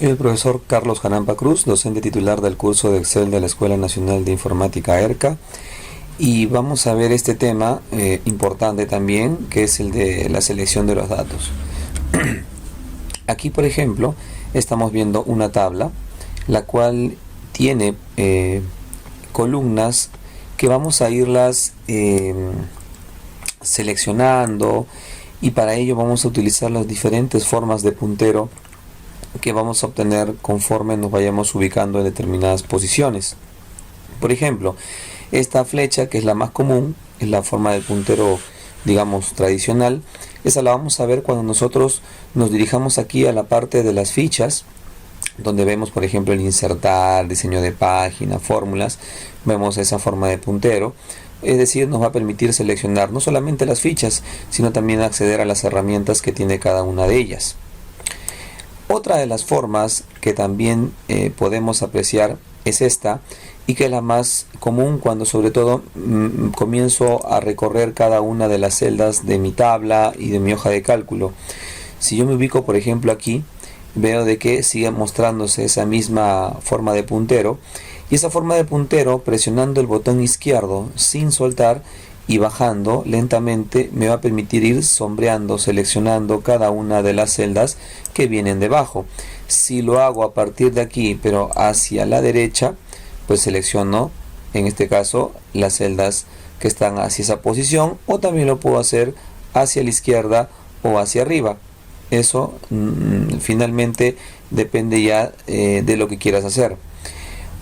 Soy el profesor Carlos Janampa Cruz, docente titular del curso de Excel de la Escuela Nacional de Informática ERCA, y vamos a ver este tema importante también, que es el de la selección de los datos. Aquí, por ejemplo, estamos viendo una tabla, la cual tiene columnas que vamos a irlas seleccionando, y para ello vamos a utilizar las diferentes formas de puntero que vamos a obtener conforme nos vayamos ubicando en determinadas posiciones. Por ejemplo, esta flecha, que es la más común, es la forma de puntero, digamos, tradicional. Esa la vamos a ver cuando nosotros nos dirijamos aquí a la parte de las fichas, donde vemos, por ejemplo, el insertar, diseño de página, fórmulas. Vemos esa forma de puntero, es decir, nos va a permitir seleccionar no solamente las fichas, sino también acceder a las herramientas que tiene cada una de ellas. Otra de las formas que también podemos apreciar es esta, y que es la más común cuando sobre todo comienzo a recorrer cada una de las celdas de mi tabla y de mi hoja de cálculo. Si yo me ubico, por ejemplo, aquí, veo de que sigue mostrándose esa misma forma de puntero, y esa forma de puntero, presionando el botón izquierdo sin soltar y bajando lentamente, me va a permitir ir sombreando, seleccionando cada una de las celdas que vienen debajo. Si lo hago a partir de aquí, pero hacia la derecha, pues selecciono, en este caso, las celdas que están hacia esa posición, o también lo puedo hacer hacia la izquierda o hacia arriba. Eso finalmente depende ya de lo que quieras hacer.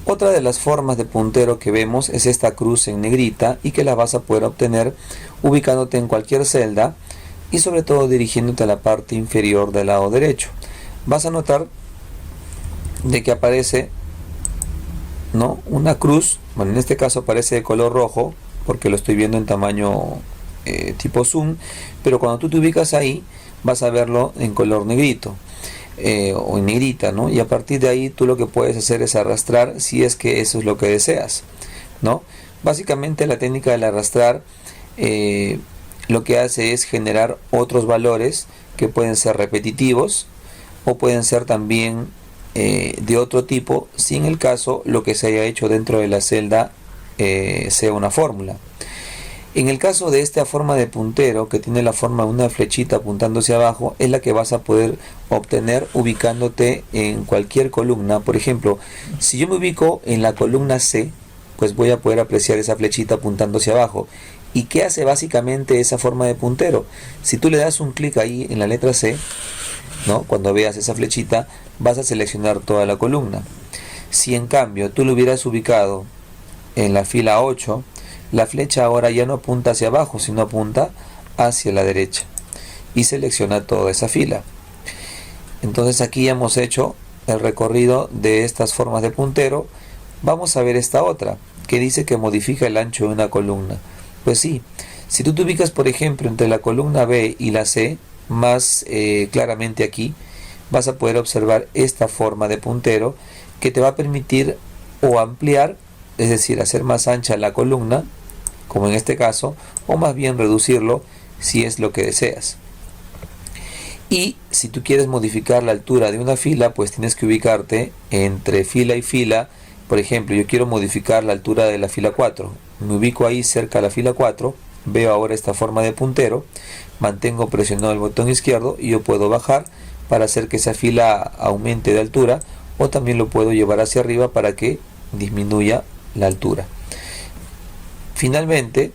Otra de las formas de puntero que vemos es esta cruz en negrita, y que la vas a poder obtener ubicándote en cualquier celda y sobre todo dirigiéndote a la parte inferior del lado derecho. Vas a notar de que aparece, ¿no?, una cruz. Bueno, en este caso aparece de color rojo porque lo estoy viendo en tamaño tipo zoom, pero cuando tú te ubicas ahí vas a verlo en color negrito. O en negrita, ¿no? Y a partir de ahí tú lo que puedes hacer es arrastrar, si es que eso es lo que deseas, ¿no? Básicamente la técnica del arrastrar lo que hace es generar otros valores que pueden ser repetitivos o pueden ser también de otro tipo, si en el caso lo que se haya hecho dentro de la celda sea una fórmula. En el caso de esta forma de puntero, que tiene la forma de una flechita apuntando hacia abajo, es la que vas a poder obtener ubicándote en cualquier columna. Por ejemplo, si yo me ubico en la columna C, pues voy a poder apreciar esa flechita apuntando hacia abajo. ¿Y qué hace básicamente esa forma de puntero? Si tú le das un clic ahí en la letra C, ¿no?, cuando veas esa flechita, vas a seleccionar toda la columna. Si en cambio tú lo hubieras ubicado en la fila 8, la flecha ahora ya no apunta hacia abajo, sino apunta hacia la derecha, y selecciona toda esa fila. Entonces aquí ya hemos hecho el recorrido de estas formas de puntero. Vamos a ver esta otra, que dice que modifica el ancho de una columna. Pues sí, si tú te ubicas, por ejemplo, entre la columna B y la C, más claramente aquí, vas a poder observar esta forma de puntero que te va a permitir o ampliar, es decir, hacer más ancha la columna, como en este caso, o más bien reducirlo si es lo que deseas. Y si tú quieres modificar la altura de una fila, pues tienes que ubicarte entre fila y fila. Por ejemplo, yo quiero modificar la altura de la fila 4. Me ubico ahí cerca de la fila 4, veo ahora esta forma de puntero, mantengo presionado el botón izquierdo y yo puedo bajar para hacer que esa fila aumente de altura, o también lo puedo llevar hacia arriba para que disminuya la altura. Finalmente,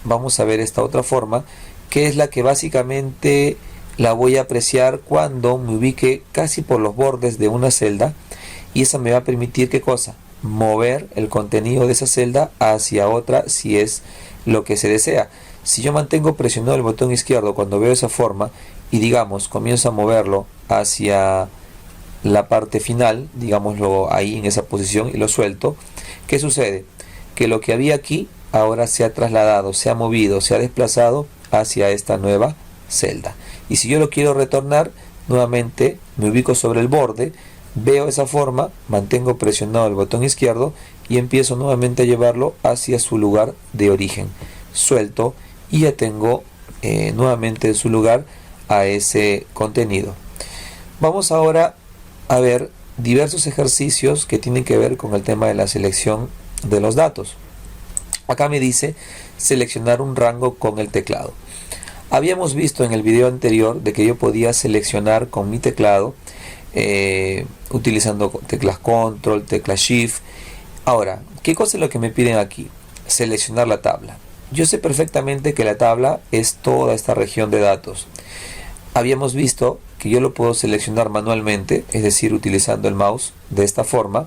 vamos a ver esta otra forma, que es la que básicamente la voy a apreciar cuando me ubique casi por los bordes de una celda, y esa me va a permitir, ¿qué cosa?, mover el contenido de esa celda hacia otra si es lo que se desea. Si yo mantengo presionado el botón izquierdo cuando veo esa forma y, digamos, comienzo a moverlo hacia la parte final, digámoslo ahí en esa posición, y lo suelto, ¿qué sucede? Que lo que había aquí ahora se ha trasladado, se ha movido, se ha desplazado hacia esta nueva celda. Y si yo lo quiero retornar, nuevamente me ubico sobre el borde, veo esa forma, mantengo presionado el botón izquierdo y empiezo nuevamente a llevarlo hacia su lugar de origen. Suelto y ya tengo nuevamente en su lugar a ese contenido. Vamos ahora a ver diversos ejercicios que tienen que ver con el tema de la selección de los datos. Acá me dice seleccionar un rango con el teclado. Habíamos visto en el video anterior de que yo podía seleccionar con mi teclado utilizando teclas control, tecla shift. Ahora, ¿qué cosa es lo que me piden aquí? Seleccionar la tabla. Yo sé perfectamente que la tabla es toda esta región de datos. Habíamos visto que yo lo puedo seleccionar manualmente, es decir, utilizando el mouse de esta forma,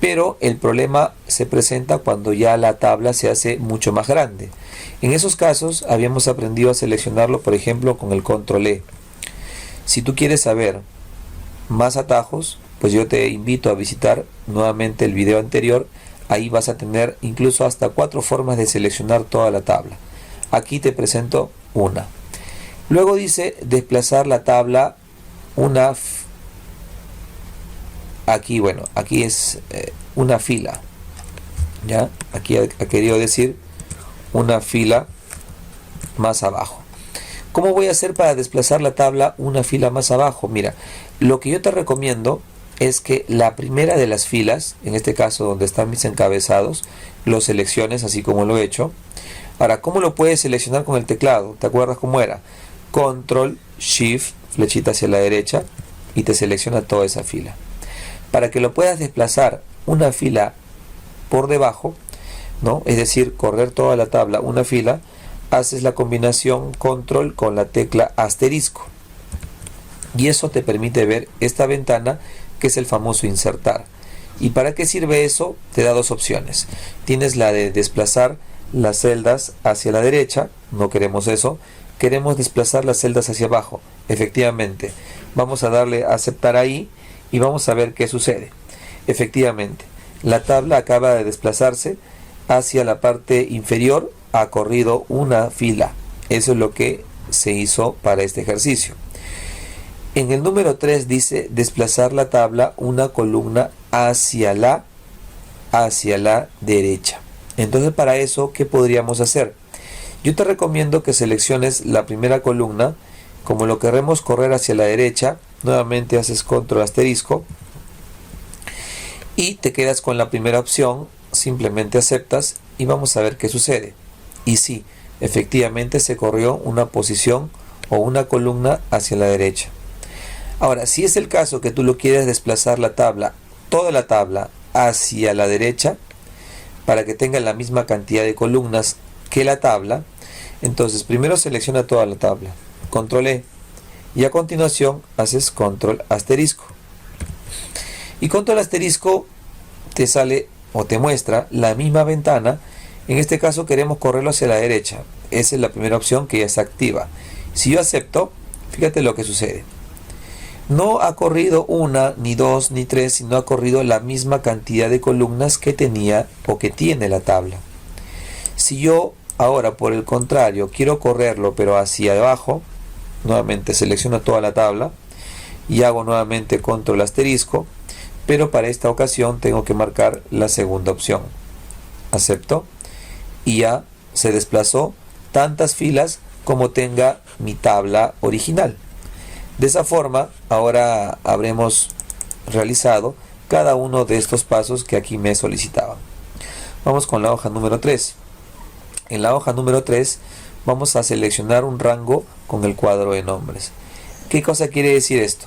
pero el problema se presenta cuando ya la tabla se hace mucho más grande. En esos casos habíamos aprendido a seleccionarlo, por ejemplo, con el control E. Si tú quieres saber más atajos, pues yo te invito a visitar nuevamente el video anterior. Ahí vas a tener incluso hasta 4 formas de seleccionar toda la tabla. Aquí te presento una. Luego dice desplazar la tabla aquí es una fila. ¿Ya? Aquí ha querido decir una fila más abajo. ¿Cómo voy a hacer para desplazar la tabla una fila más abajo? Mira, lo que yo te recomiendo es que la primera de las filas, en este caso donde están mis encabezados, lo selecciones así como lo he hecho. Ahora, ¿cómo lo puedes seleccionar con el teclado? ¿Te acuerdas cómo era? Control, Shift, flechita hacia la derecha y te selecciona toda esa fila. Para que lo puedas desplazar una fila por debajo, ¿no? Es decir, correr toda la tabla una fila, haces la combinación control con la tecla asterisco. Y eso te permite ver esta ventana que es el famoso insertar. ¿Y para qué sirve eso? Te da dos opciones. Tienes la de desplazar las celdas hacia la derecha, no queremos eso, queremos desplazar las celdas hacia abajo. Efectivamente, vamos a darle a aceptar ahí y vamos a ver qué sucede. Efectivamente, la tabla acaba de desplazarse hacia la parte inferior, ha corrido una fila. Eso es lo que se hizo para este ejercicio. En el número 3 dice desplazar la tabla una columna hacia la derecha. Entonces, para eso, ¿qué podríamos hacer? Yo te recomiendo que selecciones la primera columna. Como lo queremos correr hacia la derecha, nuevamente haces control asterisco y te quedas con la primera opción, simplemente aceptas y vamos a ver qué sucede. Y sí, efectivamente se corrió una posición o una columna hacia la derecha. Ahora, si es el caso que tú lo quieres desplazar la tabla, toda la tabla hacia la derecha, para que tenga la misma cantidad de columnas que la tabla, entonces primero selecciona toda la tabla, control E, y a continuación haces control asterisco. Y control asterisco te sale o te muestra la misma ventana. En este caso queremos correrlo hacia la derecha. Esa es la primera opción que ya está activa. Si yo acepto, fíjate lo que sucede. No ha corrido una, ni dos, ni tres, sino ha corrido la misma cantidad de columnas que tenía o que tiene la tabla. Si yo ahora, por el contrario, quiero correrlo pero hacia abajo, nuevamente selecciono toda la tabla y hago nuevamente control asterisco, pero para esta ocasión tengo que marcar la segunda opción. Acepto y ya se desplazó tantas filas como tenga mi tabla original. De esa forma, ahora habremos realizado cada uno de estos pasos que aquí me solicitaban. Vamos con la hoja número 3. En la hoja número 3 vamos a seleccionar un rango con el cuadro de nombres. ¿Qué cosa quiere decir esto?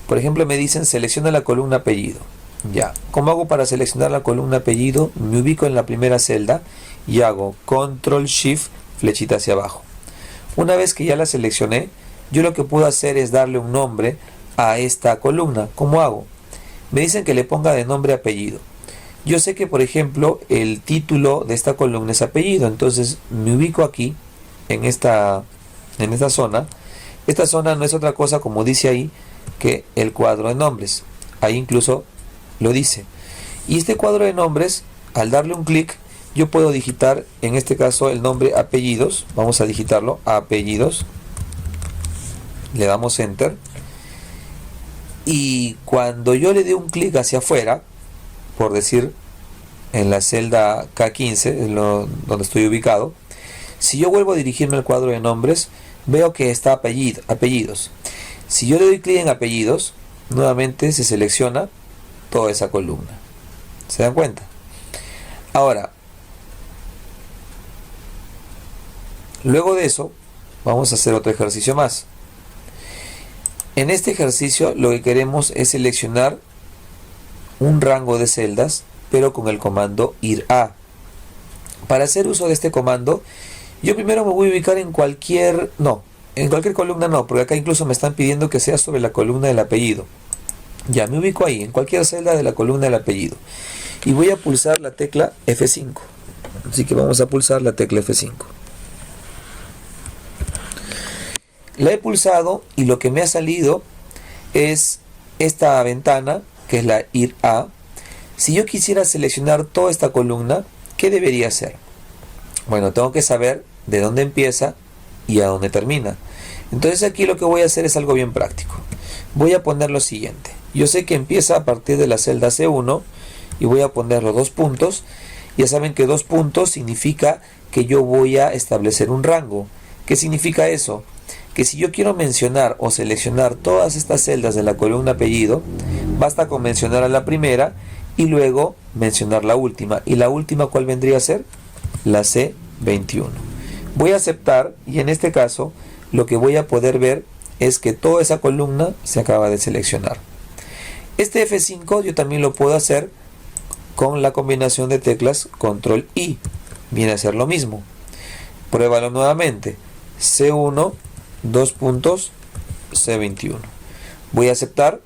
Por ejemplo, me dicen selecciona la columna apellido. Ya, ¿cómo hago para seleccionar la columna apellido? Me ubico en la primera celda y hago control shift flechita hacia abajo. Una vez que ya la seleccioné, yo lo que puedo hacer es darle un nombre a esta columna. ¿Cómo hago? Me dicen que le ponga de nombre apellido. Yo sé que, por ejemplo, el título de esta columna es apellido. Entonces me ubico aquí, en esta zona. Esta zona no es otra cosa, como dice ahí, que el cuadro de nombres. Ahí incluso lo dice. Y este cuadro de nombres, al darle un clic, yo puedo digitar, en este caso, el nombre apellidos. Vamos a digitarlo, apellidos. Le damos enter y cuando yo le dé un clic hacia afuera, por decir en la celda K15, donde estoy ubicado, si yo vuelvo a dirigirme al cuadro de nombres, veo que está apellidos. Si yo le doy clic en apellidos, nuevamente se selecciona toda esa columna. ¿Se dan cuenta? Ahora, luego de eso, vamos a hacer otro ejercicio más. En este ejercicio lo que queremos es seleccionar un rango de celdas, pero con el comando ir a. Para hacer uso de este comando, yo primero me voy a ubicar en cualquier columna no, porque acá incluso me están pidiendo que sea sobre la columna del apellido. Ya, me ubico ahí, en cualquier celda de la columna del apellido. Y voy a pulsar la tecla F5. Así que vamos a pulsar la tecla F5. La he pulsado y lo que me ha salido es esta ventana, que es la ir a. Si yo quisiera seleccionar toda esta columna, ¿qué debería hacer? Bueno, tengo que saber de dónde empieza y a dónde termina. Entonces aquí lo que voy a hacer es algo bien práctico. Voy a poner lo siguiente. Yo sé que empieza a partir de la celda C1 y voy a poner los 2 puntos. Ya saben que 2 puntos significa que yo voy a establecer un rango. ¿Qué significa eso? Que si yo quiero mencionar o seleccionar todas estas celdas de la columna apellido, basta con mencionar a la primera y luego mencionar la última. ¿Y la última cuál vendría a ser? La C21. Voy a aceptar y en este caso lo que voy a poder ver es que toda esa columna se acaba de seleccionar. Este F5 yo también lo puedo hacer con la combinación de teclas Control I. Viene a ser lo mismo. Pruébalo nuevamente. C1, 2 puntos, C21. Voy a aceptar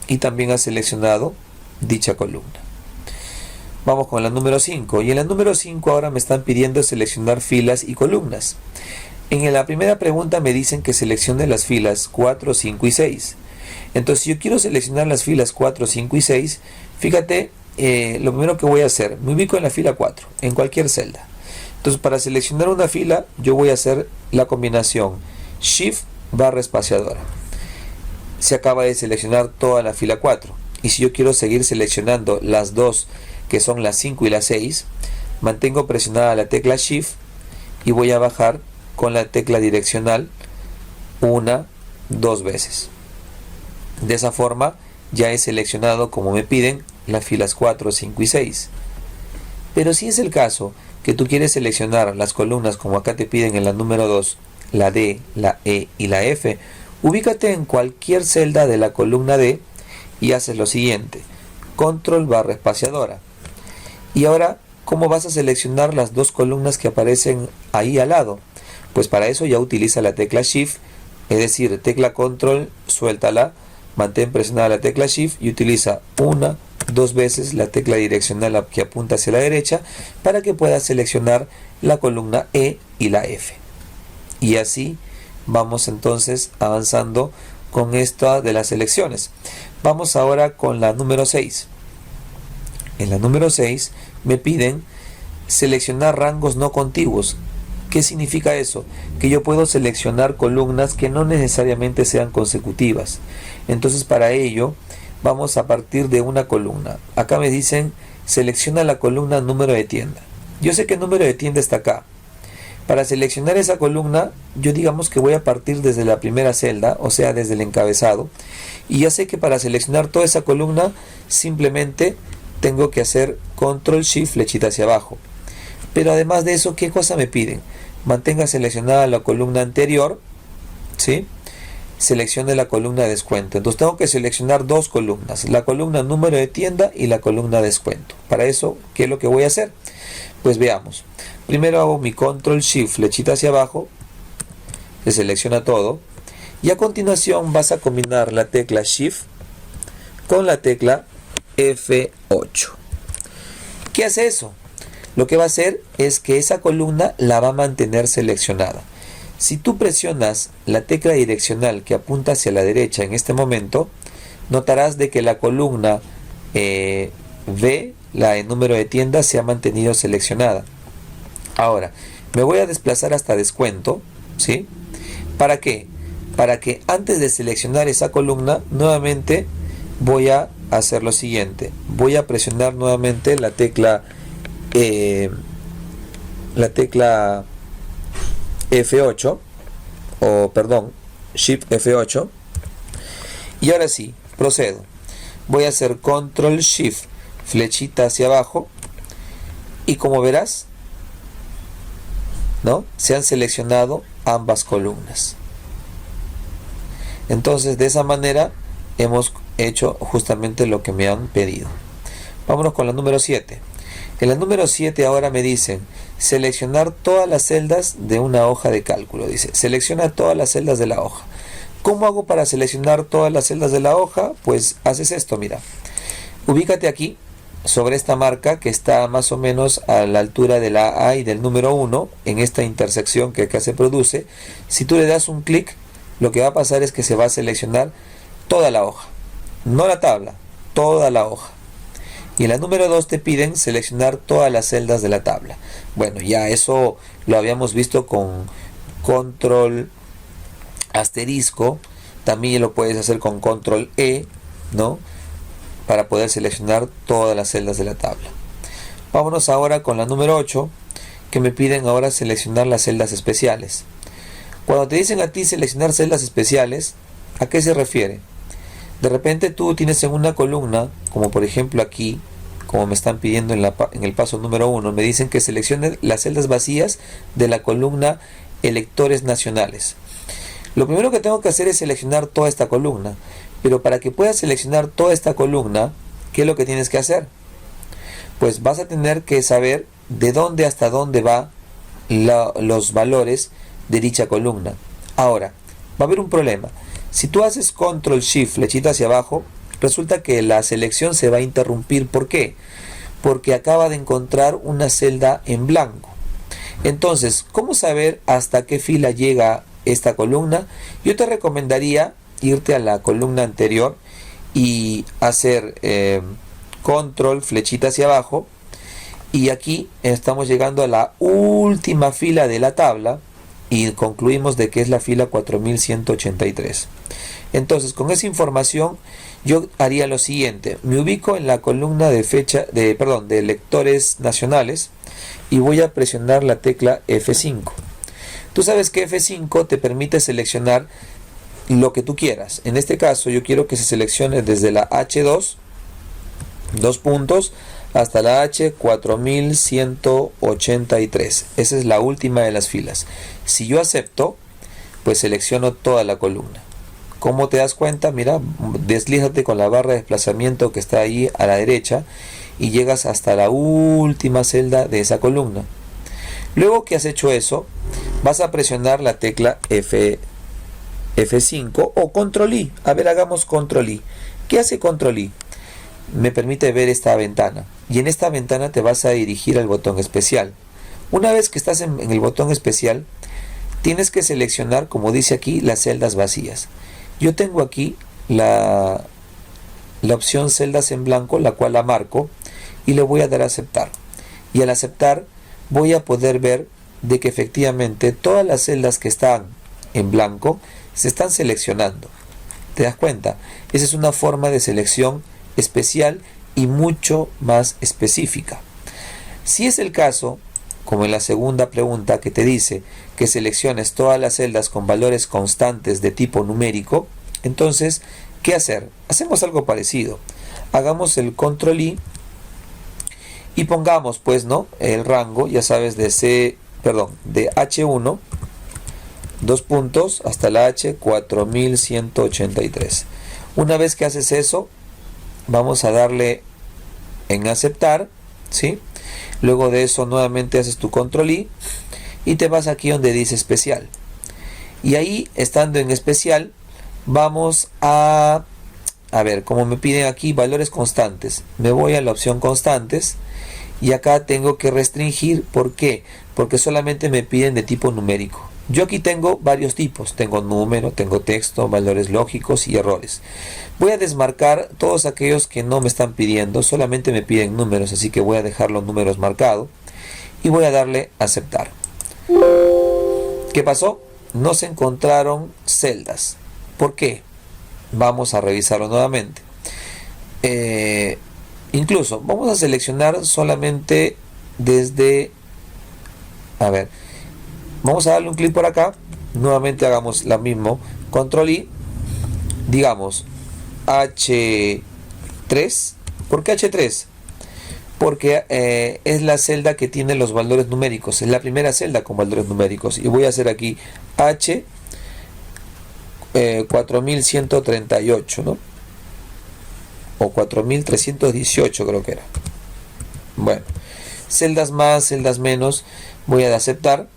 y también ha seleccionado dicha columna. Vamos con la número 5. Y en la número 5 ahora me están pidiendo seleccionar filas y columnas. En la primera pregunta me dicen que seleccione las filas 4, 5 y 6. Entonces si yo quiero seleccionar las filas 4, 5 y 6, fíjate, lo primero que voy a hacer, me ubico en la fila 4, en cualquier celda. Entonces para seleccionar una fila yo voy a hacer la combinación Shift barra espaciadora. Se acaba de seleccionar toda la fila 4. Y si yo quiero seguir seleccionando las dos, que son las 5 y las 6, mantengo presionada la tecla Shift y voy a bajar con la tecla direccional 1, 2 veces. De esa forma ya he seleccionado, como me piden, las filas 4, 5 y 6. Pero si es el caso que tú quieres seleccionar las columnas como acá te piden en la número 2, la D, la E y la F, ubícate en cualquier celda de la columna D y haces lo siguiente, control barra espaciadora. Y ahora, ¿cómo vas a seleccionar las dos columnas que aparecen ahí al lado? Pues para eso ya utiliza la tecla Shift, es decir, tecla control, suéltala, mantén presionada la tecla Shift y utiliza 1, 2 veces la tecla direccional que apunta hacia la derecha para que puedas seleccionar la columna E y la F. Y así vamos entonces avanzando con esta de las selecciones. Vamos ahora con la número 6. En la número 6 me piden seleccionar rangos no contiguos. ¿Qué significa eso? Que yo puedo seleccionar columnas que no necesariamente sean consecutivas. Entonces para ello vamos a partir de una columna. Acá me dicen selecciona la columna número de tienda. Yo sé que el número de tienda está acá. Para seleccionar esa columna, yo digamos que voy a partir desde la primera celda, o sea, desde el encabezado. Y ya sé que para seleccionar toda esa columna, simplemente tengo que hacer Control Shift flechita hacia abajo. Pero además de eso, ¿qué cosa me piden? Mantenga seleccionada la columna anterior, ¿sí? Seleccione la columna de descuento. Entonces tengo que seleccionar dos columnas, la columna número de tienda y la columna de descuento. Para eso, ¿qué es lo que voy a hacer? Pues veamos. Primero hago mi Control Shift flechita hacia abajo, se selecciona todo y a continuación vas a combinar la tecla Shift con la tecla F8. ¿Qué hace eso? Lo que va a hacer es que esa columna la va a mantener seleccionada. Si tú presionas la tecla direccional que apunta hacia la derecha en este momento, notarás de que la columna V, la de número de tienda, se ha mantenido seleccionada. Ahora, me voy a desplazar hasta descuento, ¿sí? ¿Para qué? Para que antes de seleccionar esa columna, nuevamente voy a hacer lo siguiente. Voy a presionar nuevamente la tecla F8, o perdón, Shift F8. Y ahora sí, Procedo. Voy a hacer control shift, flechita hacia abajo, y como verás, ¿no?, se han seleccionado ambas columnas. Entonces, de esa manera hemos hecho justamente lo que me han pedido. Vámonos con la número 7. En la número 7 ahora me dicen seleccionar todas las celdas de una hoja de cálculo. Dice, selecciona todas las celdas de la hoja. ¿Cómo hago para seleccionar todas las celdas de la hoja? Pues haces esto, mira. Ubícate aquí, sobre esta marca que está más o menos a la altura de la A y del número 1, en esta intersección que acá se produce. Si tú le das un clic, lo que va a pasar es que se va a seleccionar toda la hoja. No la tabla, toda la hoja. Y en la número 2 te piden seleccionar todas las celdas de la tabla. Bueno, ya eso lo habíamos visto con control asterisco. También lo puedes hacer con control E, ¿no?, para poder seleccionar todas las celdas de la tabla. Vámonos ahora con la número 8, que me piden ahora seleccionar las celdas especiales. Cuando te dicen a ti seleccionar celdas especiales, ¿a qué se refiere? De repente tú tienes en una columna, como por ejemplo aquí, como me están pidiendo en el paso número 1, me dicen que seleccione las celdas vacías de la columna electores nacionales. Lo primero que tengo que hacer es seleccionar toda esta columna, pero para que puedas seleccionar toda esta columna, ¿qué es lo que tienes que hacer? Pues vas a tener que saber de dónde hasta dónde va los valores de dicha columna. Ahora, va a haber un problema. Si tú haces control shift, flechita hacia abajo, resulta que la selección se va a interrumpir. ¿Por qué? Porque acaba de encontrar una celda en blanco. Entonces, ¿cómo saber hasta qué fila llega esta columna? Yo te recomendaría irte a la columna anterior y hacer control, flechita hacia abajo, y aquí estamos llegando a la última fila de la tabla y concluimos de que es la fila 4183. Entonces, con esa información yo haría lo siguiente: me ubico en la columna de lectores nacionales y voy a presionar la tecla F5. Tú sabes que F5 te permite seleccionar lo que tú quieras. En este caso yo quiero que se seleccione desde la H2, dos puntos, hasta la H4183. Esa es la última de las filas. Si yo acepto, pues selecciono toda la columna. ¿Cómo te das cuenta? Mira, deslízate con la barra de desplazamiento que está ahí a la derecha y llegas hasta la última celda de esa columna. Luego que has hecho eso, vas a presionar la tecla F5 o control I. A ver, hagamos control I. ¿Qué hace control I? Me permite ver esta ventana, y en esta ventana te vas a dirigir al botón especial. Una vez que estás en el botón especial, tienes que seleccionar, como dice aquí, las celdas vacías. Yo tengo aquí la opción celdas en blanco, la cual la marco y le voy a dar a aceptar. Y al aceptar voy a poder ver de que efectivamente todas las celdas que están en blanco se están seleccionando. ¿Te das cuenta? Esa es una forma de selección especial y mucho más específica. Si es el caso, como en la segunda pregunta que te dice que selecciones todas las celdas con valores constantes de tipo numérico, entonces, ¿qué hacer? Hacemos algo parecido. Hagamos el control I y pongamos, pues, ¿no?, el rango, ya sabes, de H1, dos puntos, hasta la H4183. Una vez que haces eso, vamos a darle en aceptar, ¿sí? Luego de eso nuevamente haces tu control I y te vas aquí donde dice especial. Y ahí, estando en especial, vamos a ver, como me piden aquí valores constantes, me voy a la opción constantes y acá tengo que restringir. ¿Por qué? Porque solamente me piden de tipo numérico. Yo aquí tengo varios tipos, tengo número, tengo texto, valores lógicos y errores. Voy a desmarcar todos aquellos que no me están pidiendo, solamente me piden números, así que voy a dejar los números marcados y voy a darle aceptar. ¿Qué pasó? No se encontraron celdas. ¿Por qué? Vamos a revisarlo nuevamente. Incluso vamos a seleccionar solamente desde... A ver, vamos a darle un clic por acá. Nuevamente hagamos lo mismo. Control I. Digamos, H3. ¿Por qué H3? Porque es la celda que tiene los valores numéricos, es la primera celda con valores numéricos, y voy a hacer aquí H 4138, ¿no? O 4318 creo que era. Bueno, celdas más, celdas menos, voy a aceptar,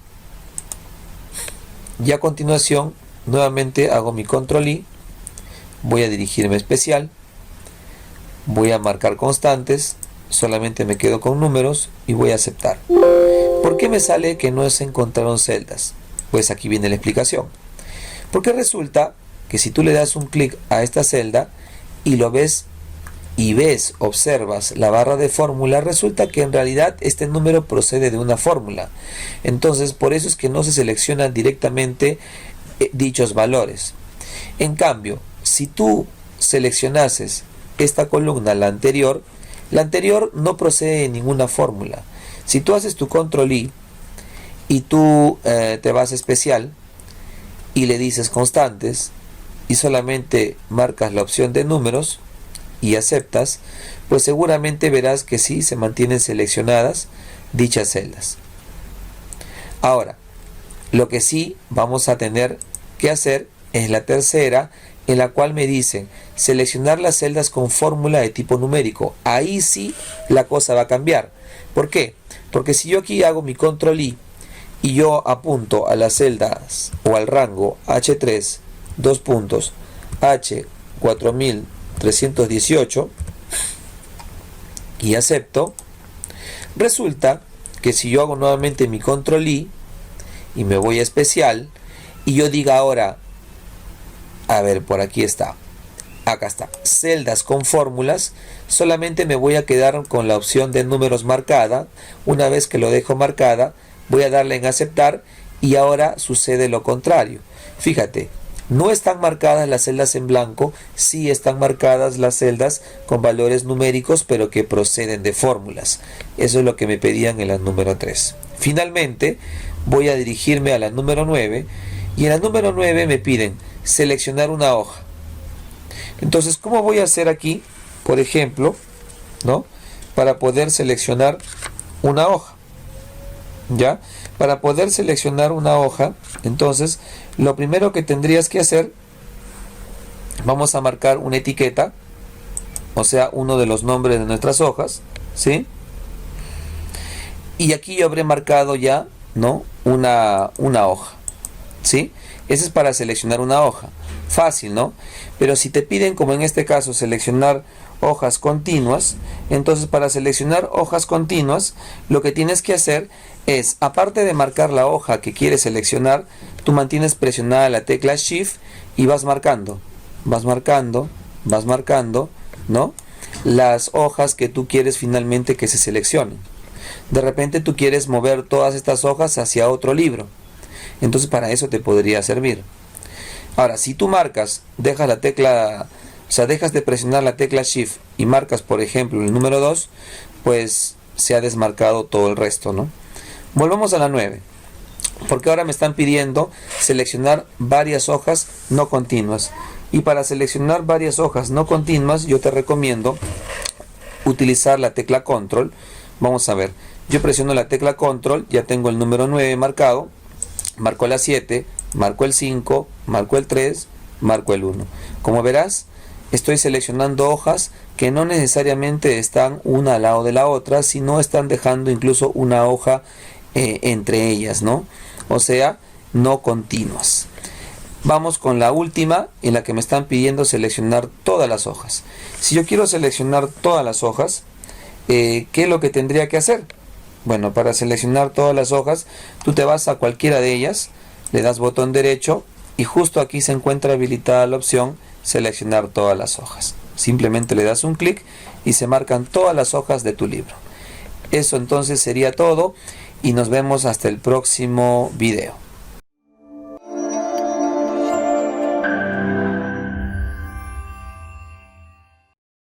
y a continuación nuevamente hago mi control I, voy a dirigirme a especial, voy a marcar constantes, solamente me quedo con números y voy a aceptar. ¿Por qué me sale que no se encontraron celdas? Pues aquí viene la explicación. Porque resulta que si tú le das un clic a esta celda y lo ves observas la barra de fórmula, resulta que en realidad este número procede de una fórmula. Entonces por eso es que no se seleccionan directamente dichos valores. En cambio, si tú seleccionases esta columna, la anterior no procede de ninguna fórmula. Si tú haces tu control I y tú te vas a especial y le dices constantes y solamente marcas la opción de números y aceptas, pues seguramente verás que sí se mantienen seleccionadas dichas celdas. Ahora, lo que sí vamos a tener que hacer es la tercera, en la cual me dice seleccionar las celdas con fórmula de tipo numérico. Ahí sí la cosa va a cambiar. ¿Por qué? Porque si yo aquí hago mi control I y yo apunto a las celdas o al rango H3, dos puntos, H 4318 y acepto, resulta que si yo hago nuevamente mi control I y me voy a especial y yo diga ahora, a ver, por aquí está, acá está, celdas con fórmulas, solamente me voy a quedar con la opción de números marcada. Una vez que lo dejo marcada, voy a darle en aceptar y ahora sucede lo contrario. Fíjate, no están marcadas las celdas en blanco, sí están marcadas las celdas con valores numéricos, pero que proceden de fórmulas. Eso es lo que me pedían en la número 3. Finalmente, voy a dirigirme a la número 9 y en la número 9 me piden seleccionar una hoja. Entonces, ¿cómo voy a hacer aquí, por ejemplo, ¿no? Para poder seleccionar una hoja? ¿Ya? Para poder seleccionar una hoja, entonces, lo primero que tendrías que hacer, vamos a marcar una etiqueta, o sea, uno de los nombres de nuestras hojas, ¿sí? Y aquí yo habré marcado ya, ¿no? Una hoja, ¿sí? Ese es para seleccionar una hoja. Fácil, ¿no? Pero si te piden, como en este caso, seleccionar hojas continuas, entonces para seleccionar hojas continuas, lo que tienes que hacer es, aparte de marcar la hoja que quieres seleccionar, tú mantienes presionada la tecla Shift y vas marcando, ¿no? Las hojas que tú quieres finalmente que se seleccionen. De repente tú quieres mover todas estas hojas hacia otro libro. Entonces para eso te podría servir. Ahora, si tú marcas, dejas de presionar la tecla Shift y marcas, por ejemplo, el número 2, pues se ha desmarcado todo el resto, ¿no? Volvamos a la 9, porque ahora me están pidiendo seleccionar varias hojas no continuas. Y para seleccionar varias hojas no continuas, yo te recomiendo utilizar la tecla Control. Vamos a ver, yo presiono la tecla Control, ya tengo el número 9 marcado, marco la 7, marco el 5, marco el 3, marco el 1. Como verás, estoy seleccionando hojas que no necesariamente están una al lado de la otra, sino están dejando incluso una hoja entre ellas, ¿no? O sea, no continuas. Vamos con la última, en la que me están pidiendo seleccionar todas las hojas. Si yo quiero seleccionar todas las hojas, ¿qué es lo que tendría que hacer? Bueno, para seleccionar todas las hojas, tú te vas a cualquiera de ellas, le das botón derecho y justo aquí se encuentra habilitada la opción seleccionar todas las hojas. Simplemente le das un clic y se marcan todas las hojas de tu libro. Eso entonces sería todo y nos vemos hasta el próximo video.